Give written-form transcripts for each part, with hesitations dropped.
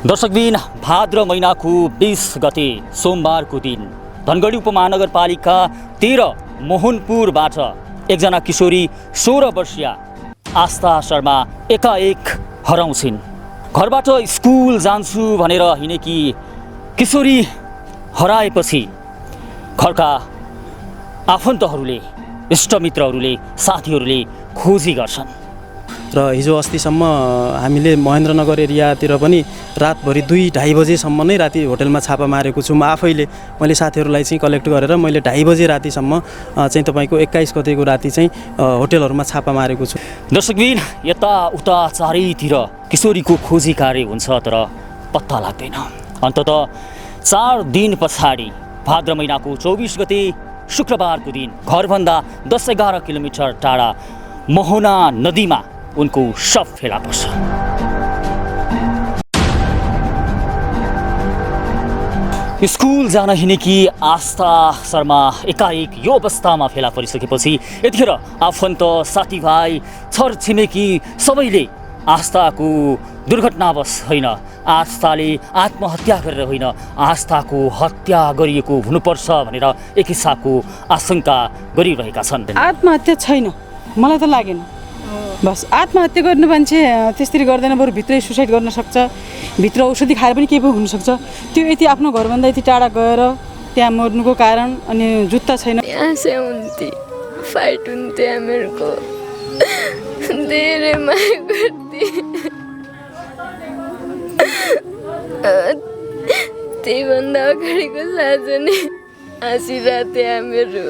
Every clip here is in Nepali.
दर्शकबिन भाद्र महिनाको 20 गते सोमबारको दिन धनगढी उपमहानगरपालिका 13 मोहनपुरबाट एकजना किशोरी 16 वर्षीय आस्था शर्मा एकाएक हराउँछिन्। घरबाट स्कुल जान्छु भनेर हिँडेकी किशोरी हराएपछि घरका आफन्तहरूले, इष्टमित्रहरूले, साथीहरूले खोजी गर्छन् र हिजो अस्तिसम्म हामीले महेन्द्रनगर एरियातिर पनि रातभरि 2-2:30 बजेसम्म नै राति होटलमा छापा मारेको छु। म आफैले मैले साथीहरूलाई चाहिँ कलेक्ट गरेर मैले 2:30 बजे रातिसम्म चाहिँ तपाईँको 21 गतेको राति चाहिँ होटलहरूमा छापा मारेको छु। दर्शकबिन यताउता चारैतिर किशोरीको खोजी कार्य हुन्छ तर पत्ता लाग्दैन। अन्ततः 4 दिन पछाडि भाद्र महिनाको 24 गते शुक्रबारको दिन घरभन्दा 10-11 किलोमिटर टाढा मोहना नदीमा उनको शव फेला पर्छ। स्कुल जान हिँडेकी आस्था शर्मा एकाएक यो अवस्थामा फेला परिसकेपछि यतिखेर आफन्त, साथीभाइ, छरछिमेकी सबैले आस्थाको दुर्घटनावश होइन, आस्थाले आत्महत्या गरेर होइन, आस्थाको हत्या गरिएको हुनुपर्छ भनेर एक हिसाबको आशंका गरिरहेका छन्। आत्महत्या छैन मलाई त लागेन। बस आत्महत्या गर्ने मान्छे त्यसरी गर्दैन, बरु भित्रै सुसाइड गर्न सक्छ, भित्र औषधि खाएर पनि केही पनि हुनसक्छ। त्यो यति आफ्नो घरभन्दा यति टाढा गएर त्यहाँ मर्नुको कारण अनि जुत्ता छैन। यहाँ से हुन्थे, फाइट हुन्थे हामीहरूको, धेरै माया गर्थे। त्यही भन्दा अगाडिको साँझ नै हाँसिरहेको थिए हामीहरू।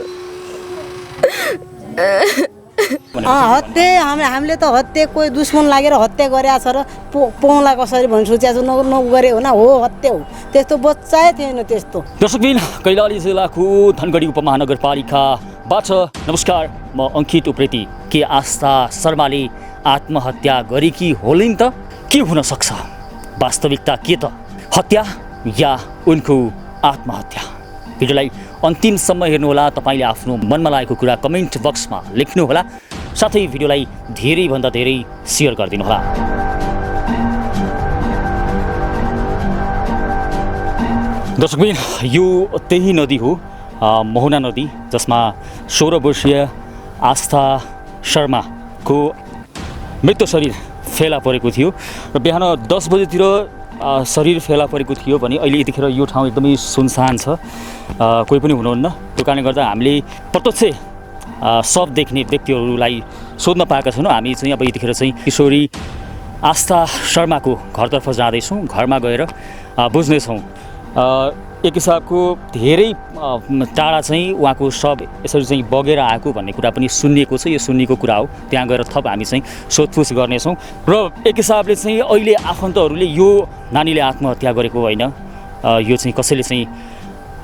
हत्या हामीले त हत्या कोही दुश्मन लागेर हत्या गरेको छ र पौला कसरी भन्नु सोचेको छु, नगरे हो न, हो हत्या हो, त्यस्तो बच्चै थिएन त्यस्तो। दर्शकबिन कैलाली जिल्लाको धनगढी उपमहानगरपालिकाबाट नमस्कार, म अङ्कित उप्रेती। के आस्था शर्माले आत्महत्या गरेकी होलिन् त? के हुन सक्छ? वास्तविकता के त? हत्या या उनको आत्महत्या? भिडियोलाई अन्तिमसम्म हेर्नुहोला। तपाईँले आफ्नो मनमा लागेको कुरा कमेन्ट बक्समा लेख्नुहोला, साथै भिडियोलाई धेरैभन्दा धेरै सेयर गरिदिनुहोला। दर्शकबिन यो त्यही नदी हो, मोहना नदी, जसमा 16 वर्षीय आस्था शर्माको मृत शरीर फेला परेको थियो र बिहान 10 बजेतिर शरीर फेला परेको थियो भने अहिले यतिखेर यो ठाउँ एकदमै सुनसान छ, कोही पनि हुनुहुन्न। त्यो कारणले गर्दा हामीले प्रत्यक्ष शव देख्ने व्यक्तिहरूलाई सोध्न पाएका छैनौँ। हामी चाहिँ अब यतिखेर चाहिँ किशोरी आस्था शर्माको घरतर्फ जाँदैछौँ। घरमा गएर बुझ्नेछौँ। एक हिसाबको धेरै टाढा चाहिँ उहाँको शव यसरी चाहिँ बगेर आएको भन्ने कुरा पनि सुनिएको छ। यो सुन्नेको कुरा हो, त्यहाँ गएर थप हामी चाहिँ सोधपुछ गर्नेछौँ। र एक हिसाबले चाहिँ अहिले आफन्तहरूले यो नानीले आत्महत्या गरेको होइन, यो चाहिँ कसैले चाहिँ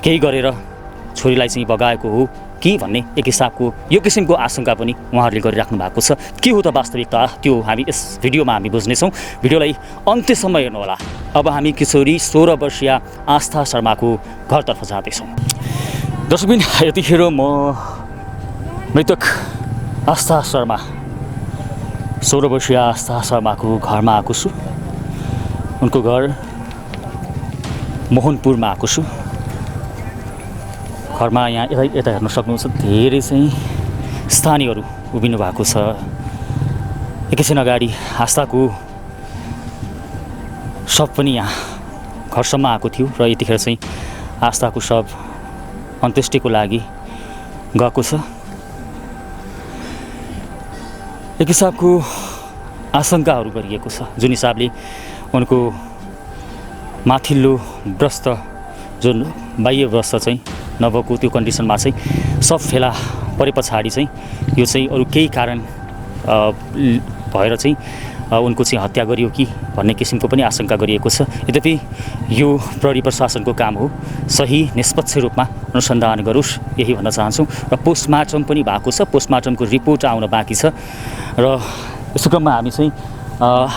केही गरेर छोरीलाई चाहिँ बगाएको हो कि भन्ने एक हिसाबको यो किसिमको आशंका पनि उहाँहरूले गरिराख्नु भएको छ। के हो त वास्तविकता, त्यो हामी यस भिडियोमा हामी बुझ्नेछौँ। भिडियोलाई अन्त्यसम्म हेर्नुहोला। अब हामी किशोरी 16 वर्षीय आस्था शर्माको घरतर्फ जाँदैछौँ। दर्शकबिन यतिखेर म मृतक आस्था शर्मा 16 वर्षीय आस्था शर्माको घरमा आएको छु। उनको घर मोहनपुरमा आएको छु। घरमा यहाँ यता हेर्न सक्नुहुन्छ, धेरै चाहिँ स्थानीयहरू उभिनु भएको छ। एकैछिन अगाडि आस्थाको शव पनि यहाँ घरसम्म आएको थियो र यतिखेर चाहिँ आस्थाको शव अन्त्येष्टिको लागि गएको छ। एक हिसाबको आशंकाहरू गरिएको छ, जुन हिसाबले उनको माथिल्लो ब्रस्त, जुन बाह्य ब्रस्त चाहिँ नभएको त्यो कन्डिसनमा चाहिँ सब फेला परे पछाडि चाहिँ यो चाहिँ अरू केही कारण भएर चाहिँ उनको चाहिँ हत्या गरियो कि भन्ने किसिमको पनि आशंका गरिएको छ। यद्यपि यो प्रहरी प्रशासनको काम हो, सही निष्पक्ष रूपमा अनुसन्धान गरोस्, यही भन्न चाहन्छौँ। र पोस्टमार्टम पनि भएको छ, पोस्टमार्टमको रिपोर्ट आउन बाँकी छ। र यस क्रममा हामी चाहिँ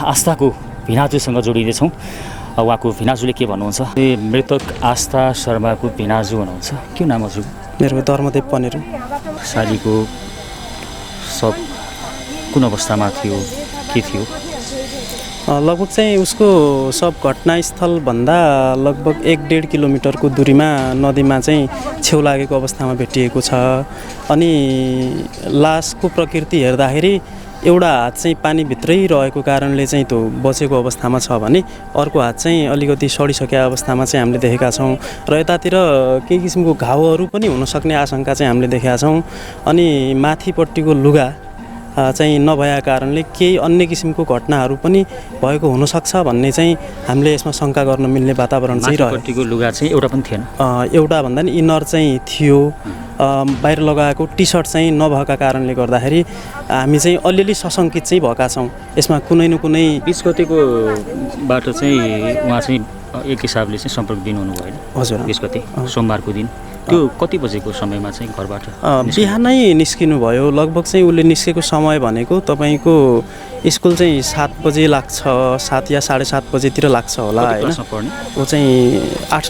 आस्थाको भिनाजुसँग जोडिँदैछौँ। उहाँको भिनाजुले के भन्नुहुन्छ? मृतक आस्था शर्माको भिनाजु हुनुहुन्छ, के नाम हजुर? मेरो धर्मदेव पनेरू। सालीको सब कुन अवस्थामा थियो, के थियो? लगभग चाहिँ उसको सब घटनास्थलभन्दा लगभग 1-1.5 किलोमिटरको दूरीमा नदीमा चाहिँ छेउ लागेको अवस्थामा भेटिएको छ। अनि लासको प्रकृति हेर्दाखेरि एउटा हात चाहिँ पानीभित्रै रहेको कारणले चाहिँ त्यो बचेको अवस्थामा छ भने अर्को हात चाहिँ अलिकति सडिसकेको अवस्थामा चाहिँ हामीले देखेका छौँ र यतातिर केही किसिमको घाउहरू पनि हुनसक्ने आशंका चाहिँ हामीले देखेका छौँ। अनि माथिपट्टिको लुगा चाहिँ नभएका कारणले केही अन्य किसिमको घटनाहरू पनि भएको हुनसक्छ भन्ने चाहिँ हामीले यसमा शङ्का गर्न मिल्ने वातावरण चाहिँ रह्यो। माथिपट्टिको लुगा चाहिँ एउटा पनि थिएन? एउटा भन्दा नि इनर चाहिँ थियो, बाहिर लगाएको टी सर्ट चाहिँ नभएका कारणले गर्दाखेरि हामी चाहिँ अलिअलि सशङ्कित चाहिँ भएका छौँ। यसमा कुनै न कुनै 20 गतेको बाट चाहिँ उहाँ चाहिँ एक हिसाबले चाहिँ सम्पर्क दिन हुनुभयो? हजुर, 20 गते सोमबारको दिन। त्यो कति बजेको समयमा चाहिँ घरबाट बिहानै निस्किनु भयो? लगभग चाहिँ उसले निस्केको समय भनेको तपाईँको स्कुल चाहिँ 7 बजे लाग्छ, 7 या 7:30 बजेतिर लाग्छ होला होइन। ऊ चाहिँ 8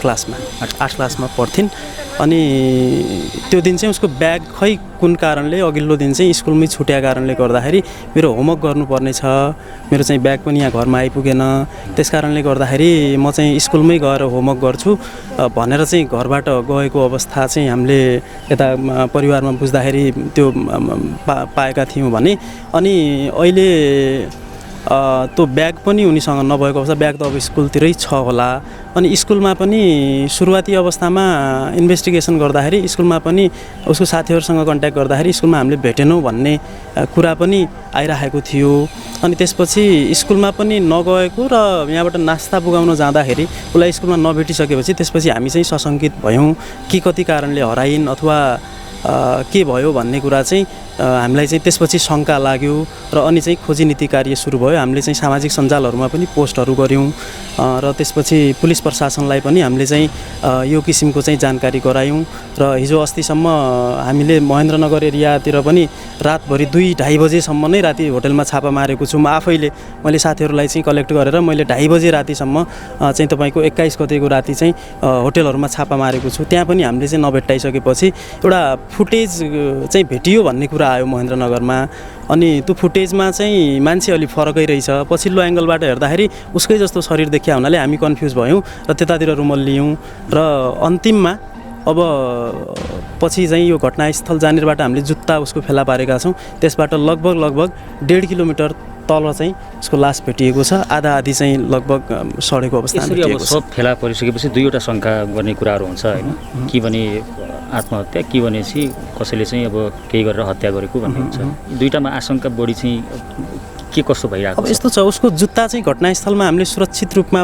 क्लासमा पढ्थिन्। अनि त्यो दिन चाहिँ उसको ब्याग खै कुन कारणले अघिल्लो दिन चाहिँ स्कुलमै छुट्या कारणले गर्दाखेरि मेरो होमवर्क गर्नुपर्ने छ, मेरो चाहिँ ब्याग पनि यहाँ घरमा आइपुगेन, त्यस कारणले गर्दाखेरि म चाहिँ स्कुलमै गएर होमवर्क गर्छु भनेर चाहिँ घरबाट गएको अवस्था चाहिँ हामीले यता परिवारमा बुझ्दाखेरि त्यो पाएका थियौँ भने। अनि अहिले त्यो ब्याग पनि उनीसँग नभएको अवस्था, ब्याग त अब स्कुलतिरै छ होला। अनि स्कुलमा पनि सुरुवाती अवस्थामा इन्भेस्टिगेसन गर्दाखेरि स्कुलमा पनि उसको साथीहरूसँग कन्ट्याक्ट गर्दाखेरि स्कुलमा हामीले भेटेनौँ भन्ने कुरा पनि आइरहेको थियो। अनि त्यसपछि स्कुलमा पनि नगएको र यहाँबाट नास्ता पुगाउन जाँदाखेरि उसलाई स्कुलमा नभेटिसकेपछि त्यसपछि हामी चाहिँ सशङ्कित भयौँ कि कति कारणले हराइन् अथवा के भयो भन्ने कुरा चाहिँ हामीलाई चाहिँ त्यसपछि शङ्का लाग्यो र अनि चाहिँ खोजी नीति कार्य सुरु भयो। हामीले चाहिँ सामाजिक सञ्जालहरूमा पनि पोस्टहरू गऱ्यौँ र त्यसपछि पुलिस प्रशासनलाई पनि हामीले चाहिँ यो किसिमको चाहिँ जानकारी गरायौँ। र हिजो अस्तिसम्म हामीले महेन्द्रनगर एरियातिर पनि रातभरि 2-2:30 बजेसम्म नै राति होटलमा छापा मारेको छु। म आफैले मैले साथीहरूलाई चाहिँ कलेक्ट गरेर मैले 2:30 बजे रातिसम्म चाहिँ तपाईँको 21 गतेको राति चाहिँ होटलहरूमा छापा मारेको छु। त्यहाँ पनि हामीले चाहिँ नभेट्टाइसकेपछि एउटा फुटेज चाहिँ भेटियो भन्ने कुरा आयो महेन्द्रनगरमा। अनि त्यो फुटेजमा चाहिँ मान्छे अलि फरकै रहेछ, पछिल्लो एङ्गलबाट हेर्दाखेरि उसकै जस्तो शरीर देखिया हुनाले हामी कन्फ्युज भयौँ र त्यतातिर रुमल लियौँ। र अन्तिममा अब पछि चाहिँ यो घटनास्थल जानेरबाट हामीले जुत्ता उसको फेला पारेका छौँ। त्यसबाट लगभग 1.5 किलोमिटर तल चाहिँ उसको लास भेटिएको छ, आधा आधी चाहिँ लगभग सडेको अवस्थामा भेटिएको छ। सब फेला परिसकेपछि दुईवटा शङ्का गर्ने कुराहरू हुन्छ होइन, कि भने आत्महत्या, कि भने चाहिँ कसैले चाहिँ अब केही गरेर हत्या गरेको भन्ने हुन्छ। दुईटामा आशंका बढी चाहिँ के कस्तो भइरहेको? अब यस्तो छ, उसको जुत्ता चाहिँ घटनास्थलमा हामीले सुरक्षित रूपमा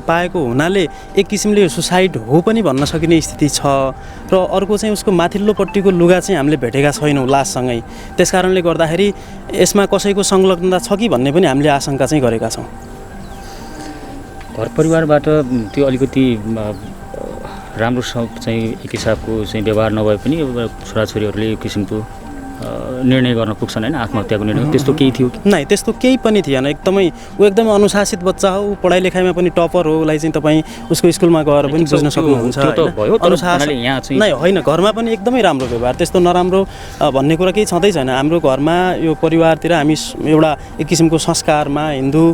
पाएको हुनाले एक किसिमले सुसाइड हो पनि भन्न सकिने स्थिति छ। र अर्को चाहिँ उसको माथिल्लोपट्टिको लुगा चाहिँ हामीले भेटेका छैनौँ लाससँगै। त्यस कारणले गर्दाखेरि यसमा कसैको संलग्नता छ कि भन्ने पनि हामीले आशंका चाहिँ गरेका छौँ। घर परिवारबाट त्यो अलिकति राम्रो चाहिँ एक हिसाबको चाहिँ व्यवहार नभए पनि छोराछोरीहरूले यो किसिमको निर्णय गर्न पुग्छन् होइन, आत्महत्याको निर्णय, त्यस्तो केही थियो? नै, त्यस्तो केही पनि थिएन। ऊ एकदमै अनुशासित बच्चा हो, ऊ पढाइ लेखाइमा पनि टपर हो। उसलाई चाहिँ तपाईँ उसको स्कुलमा गएर पनि बुझ्न सक्नुहुन्छ। अनुशासन नै होइन, घरमा पनि एकदमै राम्रो व्यवहार, त्यस्तो नराम्रो भन्ने कुरा केही छँदै छैन। हाम्रो घरमा यो परिवारतिर हामी एउटा एक किसिमको संस्कारमा हिन्दू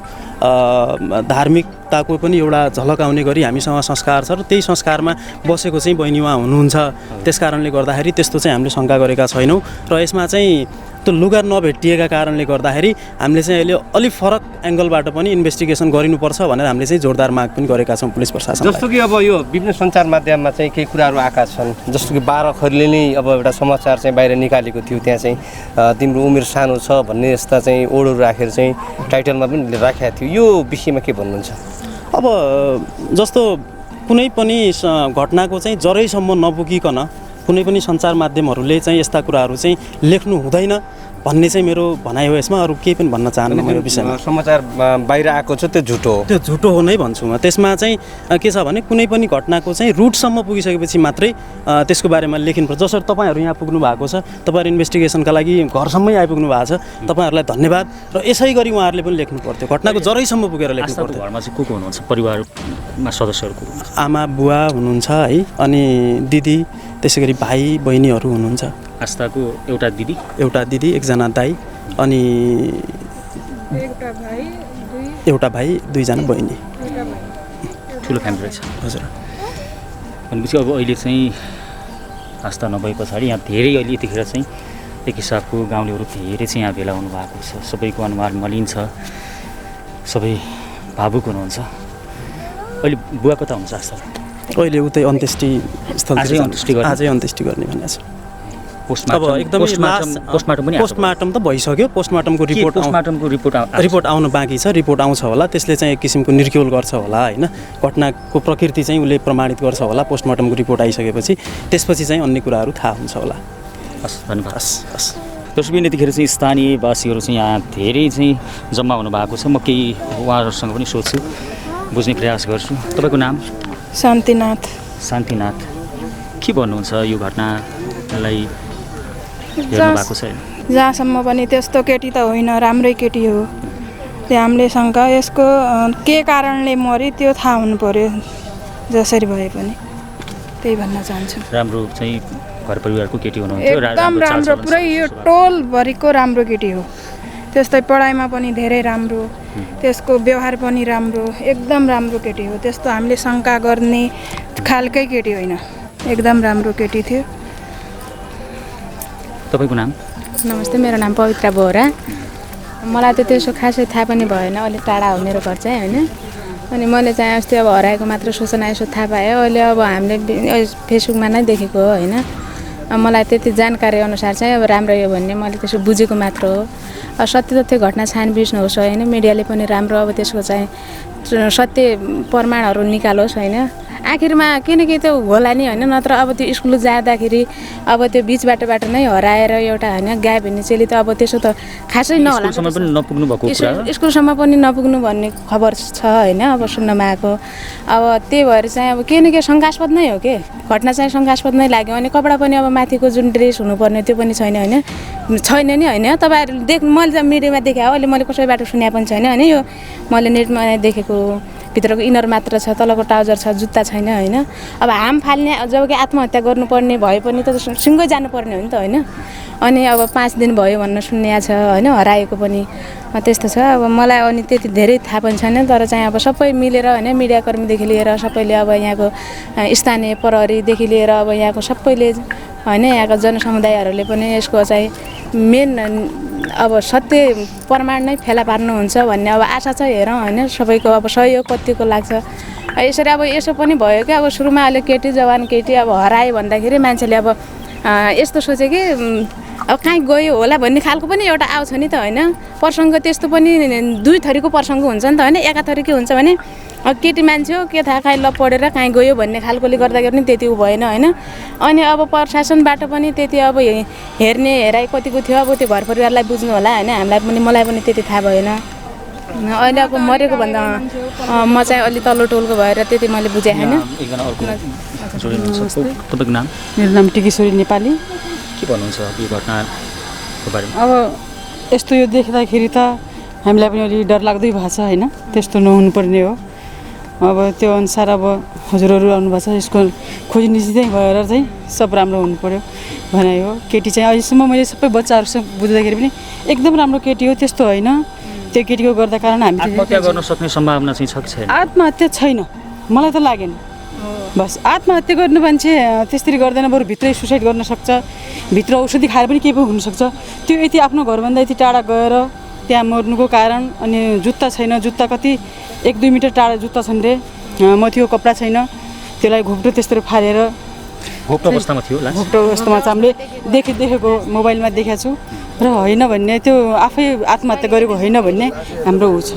धार्मिकताको पनि एउटा झलक आउने गरी हामीसँग संस्कार छ र त्यही संस्कारमा बसेको चाहिँ बहिनी उहाँ हुनुहुन्छ। त्यस कारणले गर्दाखेरि त्यस्तो चाहिँ हामीले शङ्का गरेका छैनौँ। र यसमा चाहिँ त्यो लुगा नभेटिएका कारणले गर्दाखेरि हामीले चाहिँ अहिले अलिक फरक एङ्गलबाट पनि इन्भेस्टिगेसन गरिनुपर्छ भनेर हामीले चाहिँ जोरदार माग पनि गरेका छौँ पुलिस प्रशासन। जस्तो कि अब यो विभिन्न सञ्चार माध्यममा चाहिँ केही कुराहरू आएका छन्, जस्तो कि 12 खरीले नै अब एउटा समाचार चाहिँ बाहिर निकालेको थियो, त्यहाँ चाहिँ तिम्रो उमेर सानो छ भन्ने यस्ता चाहिँ ओडहरू राखेर चाहिँ टाइटलमा पनि राखेको थियो। यो विषयमा के भन्नुहुन्छ? अब जस्तो कुनै पनि घटनाको चाहिँ जरैसम्म नपुगिकन कुनै पनि सञ्चार माध्यमहरूले चाहिँ यस्ता कुराहरू चाहिँ लेख्नु हुँदैन भन्ने चाहिँ मेरो भनाइ हो। यसमा अरू केही पनि भन्न चाहन्न मेरो विषयमा। समाचार बाहिर आएको छ त्यो झुटो हो? त्यो झुटो हो नै भन्छु म। त्यसमा चाहिँ के छ भने कुनै पनि घटनाको चाहिँ रुटसम्म पुगिसकेपछि मात्रै त्यसको बारेमा लेखिनुपर्छ। जसरी तपाईँहरू यहाँ पुग्नु भएको छ, तपाईँहरू इन्भेस्टिगेसनका लागि घरसम्मै आइपुग्नु भएको छ, तपाईँहरूलाई धन्यवाद। र यसै गरी उहाँहरूले पनि लेख्नु पर्थ्यो, घटनाको जरैसम्म पुगेर लेख्नु पर्थ्यो। घरमा चाहिँ को हुनुहुन्छ परिवारमा सदस्यहरू? आमा बुवा हुनुहुन्छ है, अनि दिदी, त्यसै गरी भाइ बहिनीहरू हुनुहुन्छ। आस्थाको एउटा दिदी, एकजना दाइ, अनि एउटा भाइ, एउटा भाइ 2 जना बहिनी। ठुलो फ्यामिली रहेछ। हजुर। भनेपछि अब अहिले चाहिँ आस्था नभए पछाडि यहाँ धेरै अहिले यतिखेर चाहिँ एक हिसाबको गाउँलेहरू धेरै चाहिँ यहाँ भेला हुनुभएको छ। सबैको अनुहार मलिन छ, सबै भावुक हुनुहुन्छ। अहिले बुवा कता हुनुहुन्छ आस्था? अहिले उतै अन्त्येष्टि स्थल आजै अन्त्येष्टि गर्ने? आजै अन्त्येष्टि गर्ने भनेको छ। अब एकदमै पोस्टमार्टम पनि पोस्टमार्टम त भइसक्यो। पोस्टमार्टमको रिपोर्ट आउनु बाँकी छ। रिपोर्ट आउँछ होला, त्यसले चाहिँ एक किसिमको निर्क्युल गर्छ होला होइन, घटनाको प्रकृति चाहिँ उसले प्रमाणित गर्छ होला। पोस्टमार्टमको रिपोर्ट आइसकेपछि त्यसपछि चाहिँ अन्य कुराहरू थाहा हुन्छ होला। हस्, धन्यवाद। हस्। दर्शकबिन, यतिखेर चाहिँ स्थानीयवासीहरू चाहिँ यहाँ धेरै चाहिँ जम्मा हुनुभएको छ। म केही उहाँहरूसँग पनि सोध्छु, बुझ्ने प्रयास गर्छु। तपाईँको नाम? शान्तिनाथ। शान्तिनाथ, के भन्नुहुन्छ यो घटनालाई हेर्नु भएको छ? जहाँसम्म पनि त्यस्तो केटी त होइन, राम्रै केटी हो। त्यो हामीले शङ्का यसको के कारणले मऱ्यो त्यो थाहा हुनु पर्यो, जसरी भए पनि त्यही भन्न चाहन्छु। राम्रो चाहिँ घर परिवारको केटी हुनुहुन्थ्यो, एकदम राम्रो, पुरै यो टोलभरिको राम्रो केटी हो। त्यस्तै पढाइमा पनि धेरै राम्रो, त्यसको व्यवहार पनि राम्रो, एकदम राम्रो केटी हो। त्यस्तो हामीले शङ्का गर्ने खालकै केटी होइन, एकदम राम्रो केटी थियो। तपाईँको नाम? नमस्ते, मेरो नाम पवित्रा बोहरा। मलाई त त्यसो खासै थाहा पनि भएन, अलिक टाढा हो मेरो घर चाहिँ होइन। अनि मैले चाहिँ अस्ति अब हराएको मात्र सूचना यसो थाहा पाएँ। अहिले अब हामीले फेसबुकमा नै देखेको हो होइन। मलाई त्यति जानकारी अनुसार चाहिँ अब राम्रो हो भन्ने मैले त्यसो बुझेको मात्र हो। सत्य तथ्य घटना छानबिन होस् होइन, मिडियाले पनि राम्रो अब त्यसको चाहिँ सत्य प्रमाणहरू निकालोस् होइन। आखिरमा केही न केही त होला नि होइन, नत्र अब त्यो स्कुल जाँदाखेरि अब त्यो बिच बाटोबाट नै हराएर एउटा होइन गायब हुने चेली त अब त्यसो त खासै नहोला। स्कुलसम्म पनि नपुग्नु भन्ने खबर छ होइन, अब सुन्नमा आएको। अब त्यही भएर चाहिँ अब केही न केही शङ्कास्पद नै हो कि, घटना चाहिँ शङ्कास्पद नै लाग्यो। अनि कपडा पनि अब माथिको जुन ड्रेस हुनुपर्ने त्यो पनि छैन होइन, छैन नि होइन। तपाईँहरू मैले त मिडियामा देखेँ हो, अहिले मैले कसैबाट सुने पनि छैन होइन। यो मैले नेटमा देखेको, भित्रको इनर मात्र छ, तलको ट्राउजर छ, जुत्ता छैन होइन। अब हाम फाल्ने जब कि आत्महत्या गर्नुपर्ने भए पनि त सँगै जानुपर्ने हो नि त होइन। अनि अब 5 दिन भयो भन्न सुन्ने छ होइन, हराएको पनि त्यस्तो छ। अब मलाई अनि त्यति धेरै थाहा पनि छैन, तर चाहिँ अब सबै मिलेर होइन, मिडियाकर्मीदेखि लिएर सबैले अब यहाँको स्थानीय प्रहरीदेखि लिएर अब यहाँको सबैले होइन, यहाँको जनसमुदायहरूले पनि यसको चाहिँ मेन अब सत्य प्रमाण नै फेला पार्नुहुन्छ भन्ने अब आशा छ। हेरौँ होइन, सबैको अब सहयोग कतिको लाग्छ। यसरी अब यसो पनि भयो कि अब सुरुमा अहिले केटी जवान केटी अब हरायो भन्दाखेरि मान्छेले अब यस्तो सोचे कि अब कहीँ गयो होला भन्ने खालको पनि एउटा आउँछ नि त होइन। प्रसङ्ग त्यस्तो पनि 2 थरीको प्रसङ्ग हुन्छ नि त होइन। एका थरी के हुन्छ भने अब केटी मान्छे हो के थाहा, कहीँ पढेर कहीँ गयो भन्ने खालकोले गर्दाखेरि पनि त्यति भएन होइन। अनि अब प्रशासनबाट पनि त्यति अब हेर्ने हेराइ कतिको थियो, अब त्यो घर परिवारलाई बुझ्नु होला होइन। हामीलाई पनि, मलाई पनि त्यति थाहा भएन। अहिले अब मरेको भन्दा म चाहिँ अलि तल्लो टोलको भएर त्यति मैले बुझेँ होइन। तपाईँको नाम? मेरो नाम टिकेश्वरी नेपाली। के भन्नुहुन्छ यो घटनाको बारेमा? अब यस्तो यो देख्दाखेरि त हामीलाई पनि अलि डरलाग्दै भएको छ होइन, त्यस्तो नहुनुपर्ने हो। अब त्यो अनुसार अब हजुरहरू आउनुभएको छ, यसको खोज निश्चितै भएर चाहिँ सब राम्रो हुनु पऱ्यो भनाइ हो। केटी चाहिँ अहिलेसम्म मैले सबै बच्चाहरूसँग बुझ्दाखेरि पनि एकदम राम्रो केटी हो, त्यस्तो होइन। त्यो केटीको गर्दा कारण हामी आत्महत्या गर्न सक्ने सम्भावना चाहिँ छ कि छैन? आत्महत्या छैन, मलाई त लागेन। बस आत्महत्या गर्ने मान्छे त्यसरी गर्दैन, बरु भित्रै सुसाइड गर्न सक्छ, भित्र औषधि खाएर पनि केही पनि हुनसक्छ। त्यो यति आफ्नो घरभन्दा यति टाढा गएर त्यहाँ मर्नुको कारण। अनि जुत्ता छैन, जुत्ता कति 1-2 मिटर टाढा जुत्ता छन् रे, मथिको कपडा छैन, त्यसलाई घोप्टो त्यस्तरी फालेर घोप्टो अवस्थामा थियो। घोप्टो अवस्थामा चाहिँ हामीले देखेको मोबाइलमा देखाएको छु र होइन भन्ने, त्यो आफै आत्महत्या गरेको होइन भन्ने हाम्रो ऊ छ।